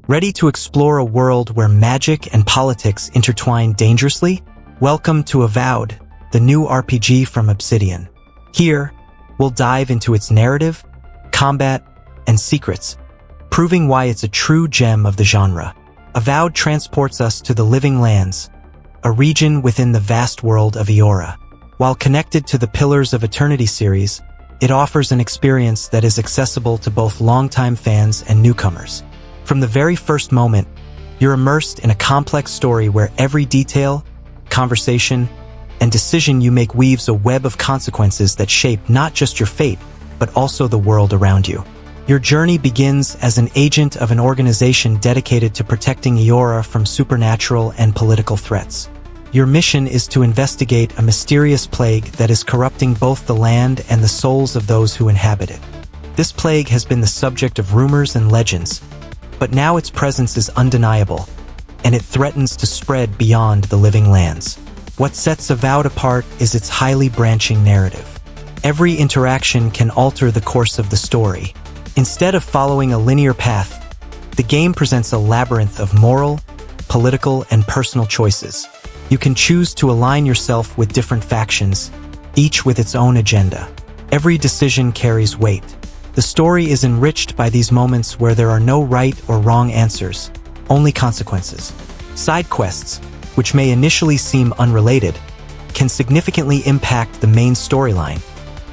Ready to explore a world where magic and politics intertwine dangerously? Welcome to Avowed, the new RPG from Obsidian. Here, we'll dive into its narrative, combat, and secrets, proving why it's a true gem of the genre. Avowed transports us to the Living Lands, a region within the vast world of Eora. While connected to the Pillars of Eternity series, it offers an experience that is accessible to both longtime fans and newcomers. From the very first moment, you're immersed in a complex story where every detail, conversation, and decision you make weaves a web of consequences that shape not just your fate, but also the world around you. Your journey begins as an agent of an organization dedicated to protecting Eora from supernatural and political threats. Your mission is to investigate a mysterious plague that is corrupting both the land and the souls of those who inhabit it. This plague has been the subject of rumors and legends, but now its presence is undeniable, and it threatens to spread beyond the Living Lands. What sets Avowed apart is its highly branching narrative. Every interaction can alter the course of the story. Instead of following a linear path, the game presents a labyrinth of moral, political, and personal choices. You can choose to align yourself with different factions, each with its own agenda. Every decision carries weight. The story is enriched by these moments where there are no right or wrong answers, only consequences. Side quests, which may initially seem unrelated, can significantly impact the main storyline,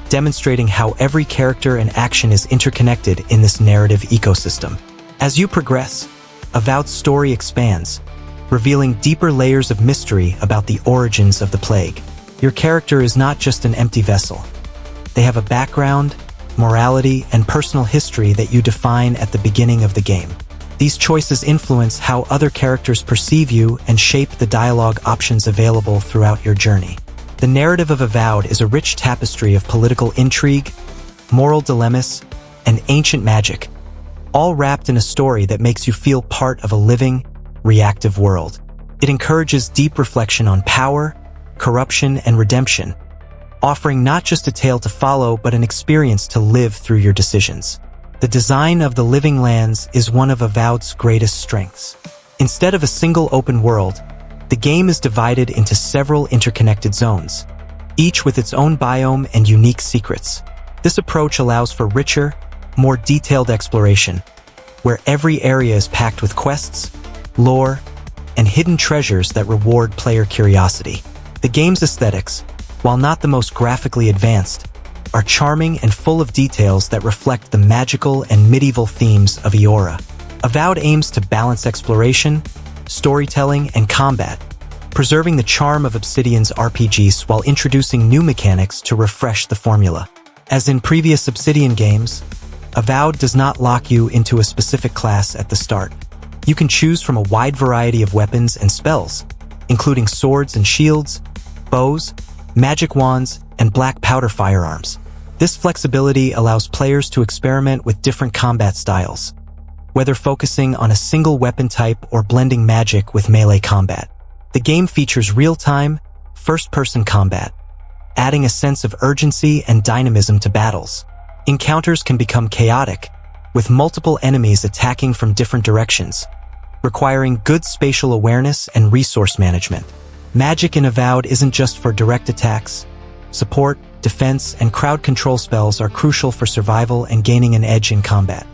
demonstrating how every character and action is interconnected in this narrative ecosystem. As you progress, Avowed's story expands, revealing deeper layers of mystery about the origins of the plague. Your character is not just an empty vessel. They have a background, morality, and personal history that you define at the beginning of the game. These choices influence how other characters perceive you and shape the dialogue options available throughout your journey. The narrative of Avowed is a rich tapestry of political intrigue, moral dilemmas, and ancient magic, all wrapped in a story that makes you feel part of a living, reactive world. It encourages deep reflection on power, corruption, and redemption, offering not just a tale to follow but an experience to live through your decisions. The design of the Living Lands is one of Avowed's greatest strengths. Instead of a single open world, the game is divided into several interconnected zones, each with its own biome and unique secrets. This approach allows for richer, more detailed exploration, where every area is packed with quests, lore, and hidden treasures that reward player curiosity. The game's aesthetics, while not the most graphically advanced, are charming and full of details that reflect the magical and medieval themes of Eora. Avowed aims to balance exploration, storytelling, and combat, preserving the charm of Obsidian's RPGs while introducing new mechanics to refresh the formula. As in previous Obsidian games, Avowed does not lock you into a specific class at the start. You can choose from a wide variety of weapons and spells, including swords and shields, bows, magic wands, and black powder firearms. This flexibility allows players to experiment with different combat styles, whether focusing on a single weapon type or blending magic with melee combat. The game features real-time, first-person combat, adding a sense of urgency and dynamism to battles. Encounters can become chaotic, with multiple enemies attacking from different directions, requiring good spatial awareness and resource management. Magic in Avowed isn't just for direct attacks. Support, defense, and crowd control spells are crucial for survival and gaining an edge in combat.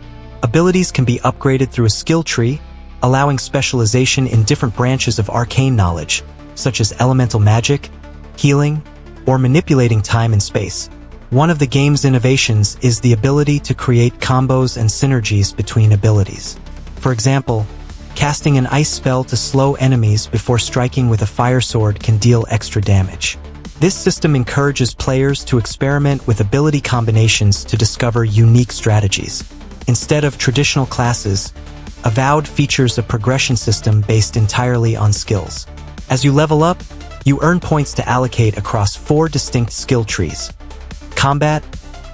Abilities can be upgraded through a skill tree, allowing specialization in different branches of arcane knowledge, such as elemental magic, healing, or manipulating time and space. One of the game's innovations is the ability to create combos and synergies between abilities. For example, casting an ice spell to slow enemies before striking with a fire sword can deal extra damage. This system encourages players to experiment with ability combinations to discover unique strategies. Instead of traditional classes, Avowed features a progression system based entirely on skills. As you level up, you earn points to allocate across 4 distinct skill trees: combat,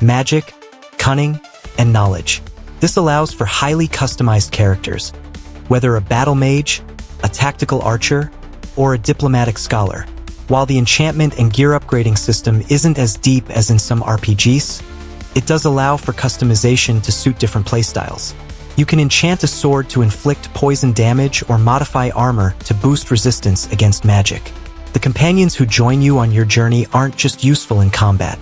magic, cunning, and knowledge. This allows for highly customized characters, whether a battle mage, a tactical archer, or a diplomatic scholar. While the enchantment and gear upgrading system isn't as deep as in some RPGs, it does allow for customization to suit different playstyles. You can enchant a sword to inflict poison damage or modify armor to boost resistance against magic. The companions who join you on your journey aren't just useful in combat.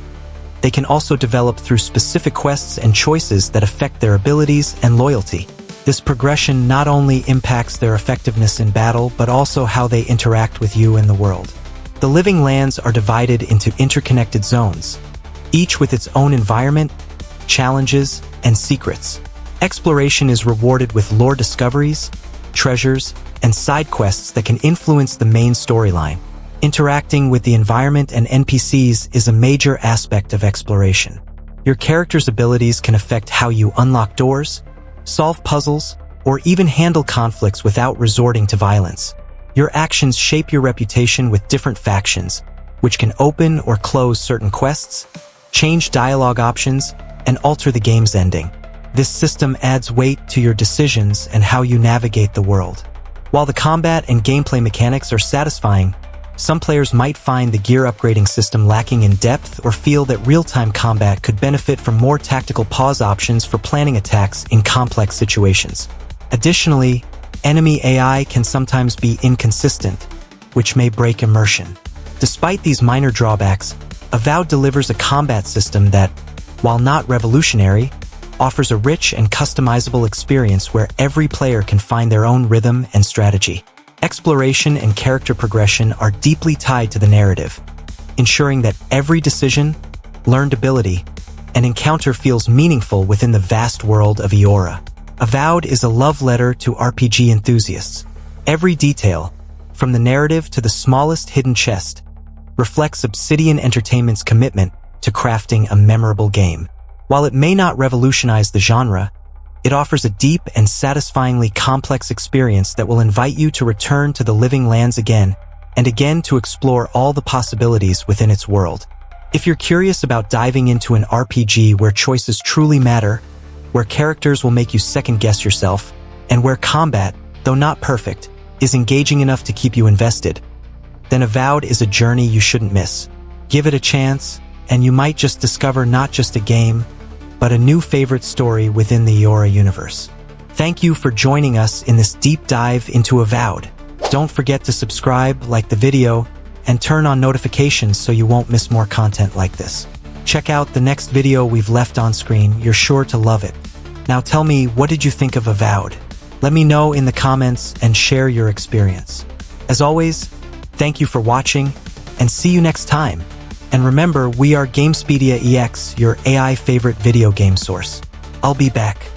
They can also develop through specific quests and choices that affect their abilities and loyalty. This progression not only impacts their effectiveness in battle, but also how they interact with you and the world. The living lands are divided into interconnected zones, each with its own environment, challenges, and secrets. Exploration is rewarded with lore discoveries, treasures, and side quests that can influence the main storyline. Interacting with the environment and NPCs is a major aspect of exploration. Your character's abilities can affect how you unlock doors, solve puzzles, or even handle conflicts without resorting to violence. Your actions shape your reputation with different factions, which can open or close certain quests, change dialogue options, and alter the game's ending. This system adds weight to your decisions and how you navigate the world. While the combat and gameplay mechanics are satisfying, some players might find the gear upgrading system lacking in depth or feel that real-time combat could benefit from more tactical pause options for planning attacks in complex situations. Additionally, enemy AI can sometimes be inconsistent, which may break immersion. Despite these minor drawbacks, Avowed delivers a combat system that, while not revolutionary, offers a rich and customizable experience where every player can find their own rhythm and strategy. Exploration and character progression are deeply tied to the narrative, ensuring that every decision, learned ability, and encounter feels meaningful within the vast world of Eora. Avowed is a love letter to RPG enthusiasts. Every detail, from the narrative to the smallest hidden chest, reflects Obsidian Entertainment's commitment to crafting a memorable game. While it may not revolutionize the genre, it offers a deep and satisfyingly complex experience that will invite you to return to the living lands again and again to explore all the possibilities within its world. If you're curious about diving into an RPG where choices truly matter, where characters will make you second-guess yourself, and where combat, though not perfect, is engaging enough to keep you invested, then Avowed is a journey you shouldn't miss. Give it a chance, and you might just discover not just a game, but a new favorite story within the Eora universe. Thank you for joining us in this deep dive into Avowed. Don't forget to subscribe, like the video, and turn on notifications so you won't miss more content like this. Check out the next video we've left on screen. You're sure to love it. Now tell me, what did you think of Avowed? Let me know in the comments and share your experience. As always, thank you for watching, and see you next time. And remember, we are Gamespedia EX, your AI favorite video game source. I'll be back.